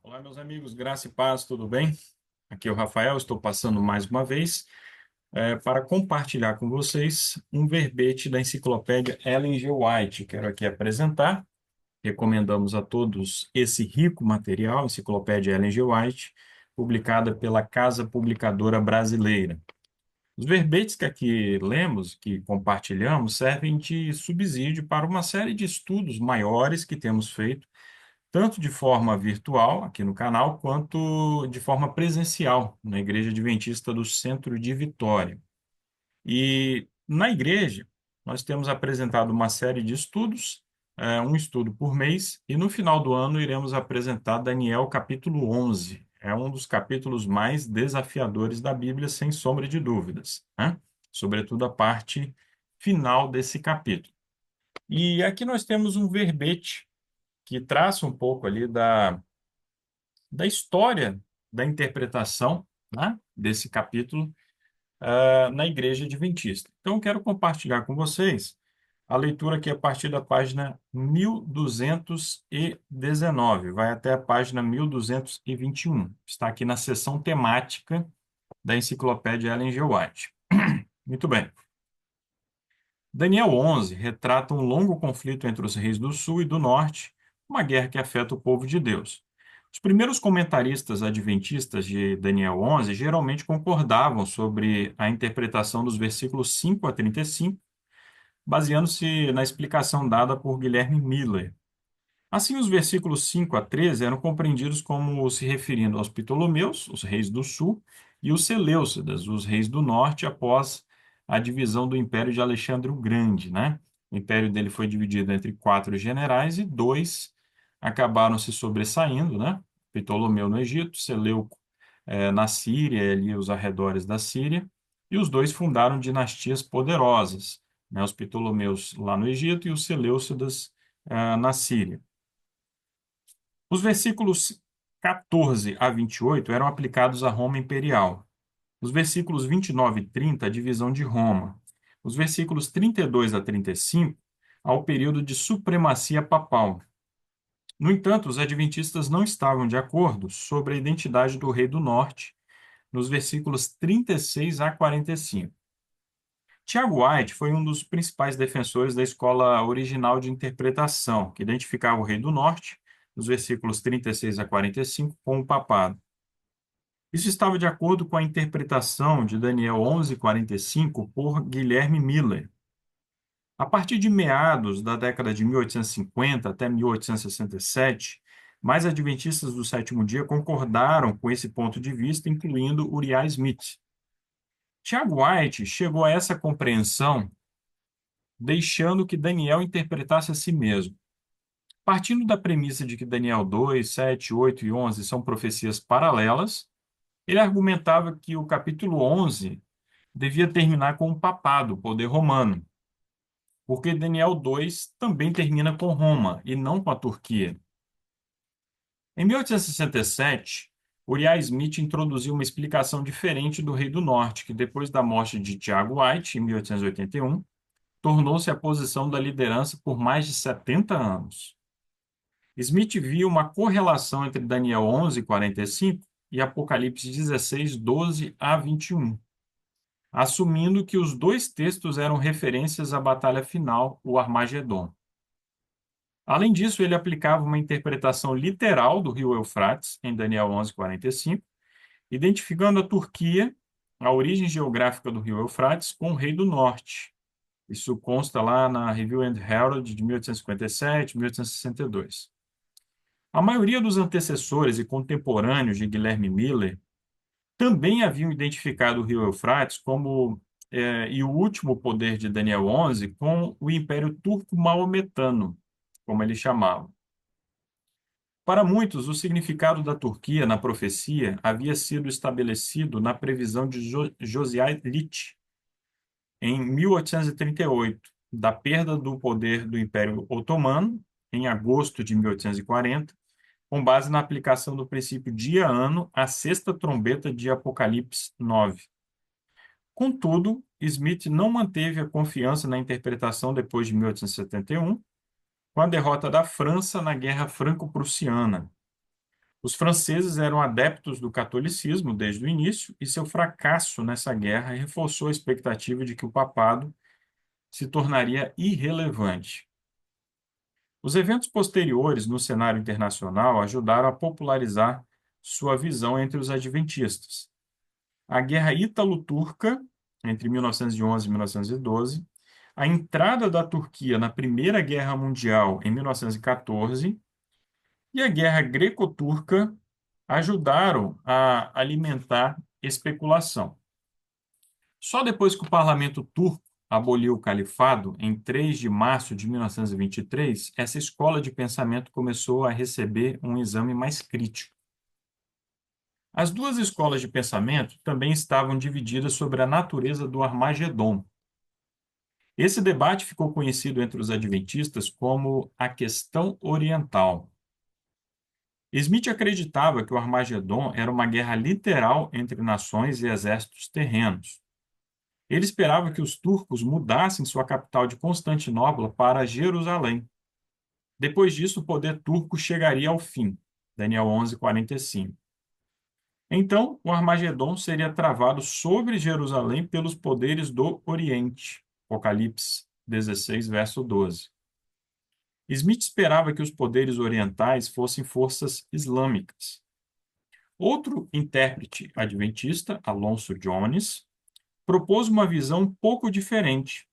Olá, meus amigos, graça e paz, tudo bem? Aqui é o Rafael, estou passando mais uma vez para compartilhar com vocês um verbete da enciclopédia Ellen G. White. Quero aqui apresentar, recomendamos a todos esse rico material, Enciclopédia Ellen G. White, publicada pela Casa Publicadora Brasileira. Os verbetes que aqui lemos, que compartilhamos, servem de subsídio para uma série de estudos maiores que temos feito tanto de forma virtual, aqui no canal, quanto de forma presencial, na Igreja Adventista do Centro de Vitória. E na igreja, nós temos apresentado uma série de estudos, um estudo por mês, e no final do ano iremos apresentar Daniel capítulo 11. É um dos capítulos mais desafiadores da Bíblia, sem sombra de dúvidas, né? Sobretudo a parte final desse capítulo. E aqui nós temos um verbete que traça um pouco ali da história da interpretação, né, desse capítulo na Igreja Adventista. Então, eu quero compartilhar com vocês a leitura aqui a partir da página 1219, vai até a página 1221. Está aqui na seção temática da enciclopédia Ellen G. White. Muito bem. Daniel 11 retrata um longo conflito entre os reis do sul e do norte, uma guerra que afeta o povo de Deus. Os primeiros comentaristas adventistas de Daniel 11 geralmente concordavam sobre a interpretação dos versículos 5 a 35, baseando-se na explicação dada por Guilherme Miller. Assim, os versículos 5 a 13 eram compreendidos como se referindo aos Ptolomeus, os reis do sul, e os Seleucidas, os reis do norte, após a divisão do Império de Alexandre o Grande, né? O império dele foi dividido entre quatro generais e dois acabaram se sobressaindo, né? Ptolomeu no Egito, Seleuco na Síria, ali os arredores da Síria, e os dois fundaram dinastias poderosas, né? Os Ptolomeus lá no Egito e os Seleucidas na Síria. Os versículos 14 a 28 eram aplicados à Roma imperial. Os versículos 29 e 30, a divisão de Roma. Os versículos 32 a 35, ao período de supremacia papal. No entanto, os adventistas não estavam de acordo sobre a identidade do rei do norte, nos versículos 36 a 45. Tiago White foi um dos principais defensores da escola original de interpretação, que identificava o Rei do Norte, nos versículos 36 a 45, com o papado. Isso estava de acordo com a interpretação de Daniel 11:45 por Guilherme Miller. A partir de meados da década de 1850 até 1867, mais adventistas do sétimo dia concordaram com esse ponto de vista, incluindo Uriah Smith. Tiago White chegou a essa compreensão deixando que Daniel interpretasse a si mesmo. Partindo da premissa de que Daniel 2, 7, 8 e 11 são profecias paralelas, ele argumentava que o capítulo 11 devia terminar com o papado, o poder romano, porque Daniel 2 também termina com Roma e não com a Turquia. Em 1867, Uriah Smith introduziu uma explicação diferente do Rei do Norte, que depois da morte de Tiago White, em 1881, tornou-se a posição da liderança por mais de 70 anos. Smith viu uma correlação entre Daniel 11:45 e Apocalipse 16:12 a 21, assumindo que os dois textos eram referências à batalha final, o Armagedon. Além disso, ele aplicava uma interpretação literal do rio Eufrates, em Daniel 11:45, identificando a Turquia, a origem geográfica do rio Eufrates, com o rei do norte. Isso consta lá na Review and Herald de 1857, 1862. A maioria dos antecessores e contemporâneos de Guilherme Miller também haviam identificado o rio Eufrates como e o último poder de Daniel 11 com o Império Turco-Maometano, como ele chamava. Para muitos, o significado da Turquia na profecia havia sido estabelecido na previsão de Josiah Licht, em 1838, da perda do poder do Império Otomano, em agosto de 1840, com base na aplicação do princípio dia-ano à sexta trombeta de Apocalipse 9. Contudo, Smith não manteve a confiança na interpretação depois de 1871, com a derrota da França na Guerra Franco-Prussiana. Os franceses eram adeptos do catolicismo desde o início, e seu fracasso nessa guerra reforçou a expectativa de que o papado se tornaria irrelevante. Os eventos posteriores no cenário internacional ajudaram a popularizar sua visão entre os adventistas. A Guerra Ítalo-Turca, entre 1911 e 1912, a entrada da Turquia na Primeira Guerra Mundial em 1914 e a Guerra Greco-Turca ajudaram a alimentar especulação. Só depois que o parlamento turco aboliu o califado, em 3 de março de 1923, essa escola de pensamento começou a receber um exame mais crítico. As duas escolas de pensamento também estavam divididas sobre a natureza do Armagedon. Esse debate ficou conhecido entre os adventistas como a questão oriental. Smith acreditava que o Armagedon era uma guerra literal entre nações e exércitos terrenos. Ele esperava que os turcos mudassem sua capital de Constantinopla para Jerusalém. Depois disso, o poder turco chegaria ao fim. Daniel 11:45. Então, o Armagedon seria travado sobre Jerusalém pelos poderes do Oriente. Apocalipse 16, verso 12. Smith esperava que os poderes orientais fossem forças islâmicas. Outro intérprete adventista, Alonso Jones, propôs uma visão um pouco diferente,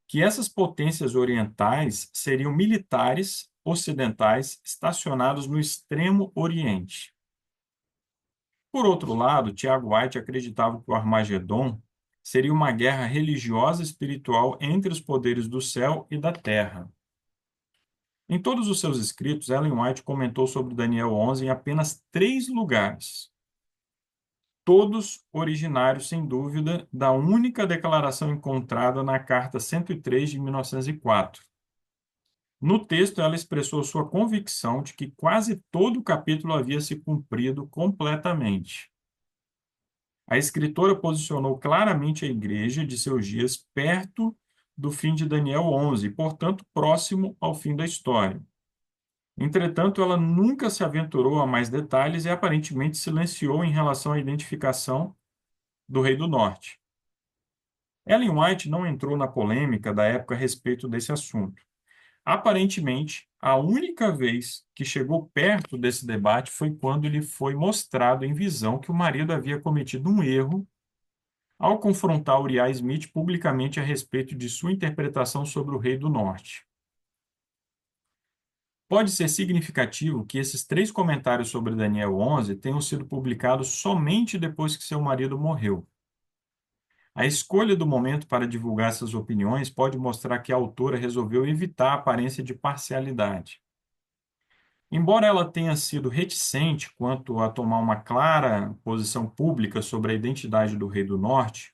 que essas potências orientais seriam militares ocidentais estacionados no extremo oriente. Por outro lado, Tiago White acreditava que o Armagedon seria uma guerra religiosa e espiritual entre os poderes do céu e da terra. Em todos os seus escritos, Ellen White comentou sobre Daniel 11 em apenas 3 lugares, todos originários, sem dúvida, da única declaração encontrada na Carta 103 de 1904. No texto, ela expressou sua convicção de que quase todo o capítulo havia se cumprido completamente. A escritora posicionou claramente a igreja de seus dias perto do fim de Daniel 11, e, portanto, próximo ao fim da história. Entretanto, ela nunca se aventurou a mais detalhes e aparentemente silenciou em relação à identificação do Rei do Norte. Ellen White não entrou na polêmica da época a respeito desse assunto. Aparentemente, a única vez que chegou perto desse debate foi quando lhe foi mostrado em visão que o marido havia cometido um erro ao confrontar Uriah Smith publicamente a respeito de sua interpretação sobre o Rei do Norte. Pode ser significativo que esses 3 comentários sobre Daniel 11 tenham sido publicados somente depois que seu marido morreu. A escolha do momento para divulgar essas opiniões pode mostrar que a autora resolveu evitar a aparência de parcialidade. Embora ela tenha sido reticente quanto a tomar uma clara posição pública sobre a identidade do Rei do Norte,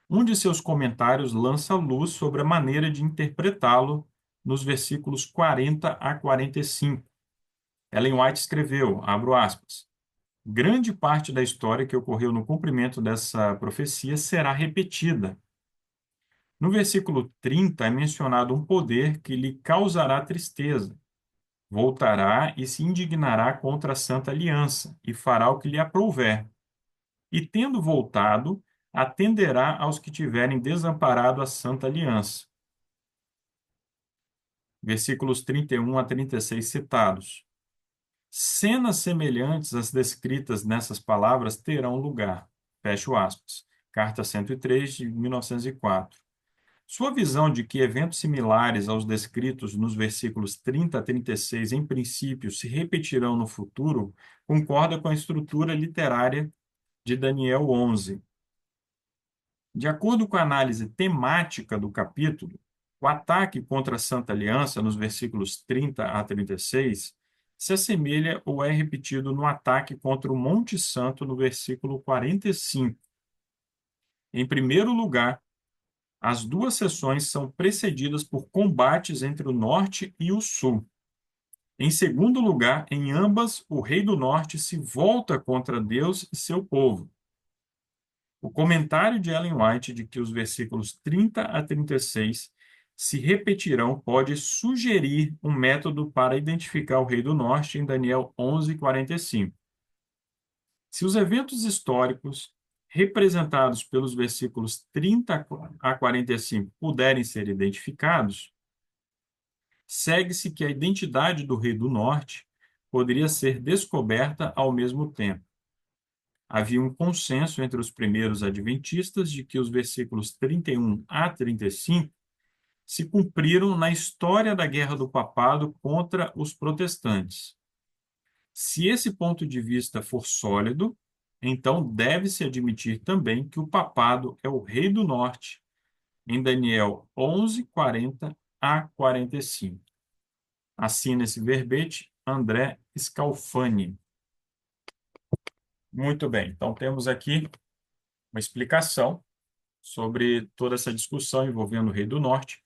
um de seus comentários lança luz sobre a maneira de interpretá-lo nos versículos 40 a 45. Ellen White escreveu, abro aspas, grande parte da história que ocorreu no cumprimento dessa profecia será repetida. No versículo 30 é mencionado um poder que lhe causará tristeza. Voltará e se indignará contra a Santa Aliança, e fará o que lhe aprouver. E, tendo voltado, atenderá aos que tiverem desamparado a Santa Aliança. Versículos 31 a 36 citados. Cenas semelhantes às descritas nessas palavras terão lugar. Fecho aspas. Carta 103, de 1904. Sua visão de que eventos similares aos descritos nos versículos 30 a 36, em princípio, se repetirão no futuro, concorda com a estrutura literária de Daniel 11. De acordo com a análise temática do capítulo, o ataque contra a Santa Aliança, nos versículos 30 a 36, se assemelha ou é repetido no ataque contra o Monte Santo, no versículo 45. Em primeiro lugar, as 2 sessões são precedidas por combates entre o norte e o sul. Em segundo lugar, em ambas, o rei do norte se volta contra Deus e seu povo. O comentário de Ellen White de que os versículos 30 a 36 se repetirão pode sugerir um método para identificar o rei do norte em Daniel 11:45. Se os eventos históricos representados pelos versículos 30 a 45 puderem ser identificados, segue-se que a identidade do rei do norte poderia ser descoberta ao mesmo tempo. Havia um consenso entre os primeiros adventistas de que os versículos 31 a 35 se cumpriram na história da Guerra do Papado contra os protestantes. Se esse ponto de vista for sólido, então deve-se admitir também que o papado é o rei do norte, em Daniel 11:40 a 45. Assina esse verbete André Scalfani. Muito bem, então temos aqui uma explicação sobre toda essa discussão envolvendo o rei do norte.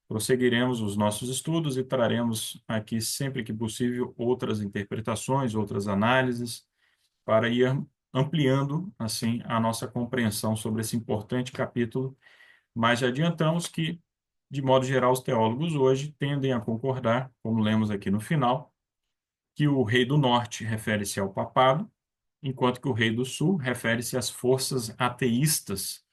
Prosseguiremos os nossos estudos e traremos aqui, sempre que possível, outras interpretações, outras análises, para ir ampliando, assim, a nossa compreensão sobre esse importante capítulo. Mas já adiantamos que, de modo geral, os teólogos hoje tendem a concordar, como lemos aqui no final, que o rei do norte refere-se ao papado, enquanto que o rei do sul refere-se às forças ateístas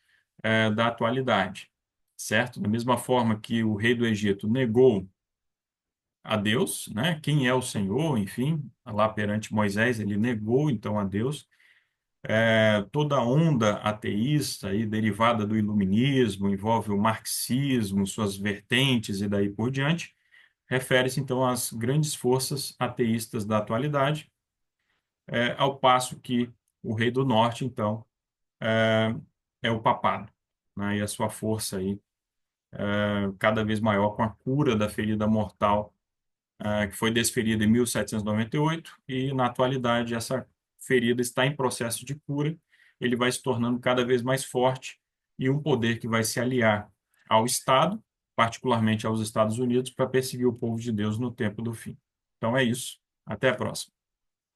da atualidade, certo? Da mesma forma que o rei do Egito negou a Deus, né? Quem é o Senhor, enfim, lá perante Moisés, ele negou então a Deus. Toda a onda ateísta aí, derivada do iluminismo, envolve o marxismo, suas vertentes e daí por diante, refere-se então às grandes forças ateístas da atualidade, ao passo que o rei do norte, então, é, é o papado, né? E a sua força aí cada vez maior com a cura da ferida mortal que foi desferida em 1798 e, na atualidade, essa ferida está em processo de cura. Ele vai se tornando cada vez mais forte e um poder que vai se aliar ao Estado, particularmente aos Estados Unidos, para perseguir o povo de Deus no tempo do fim. Então é isso. Até a próxima.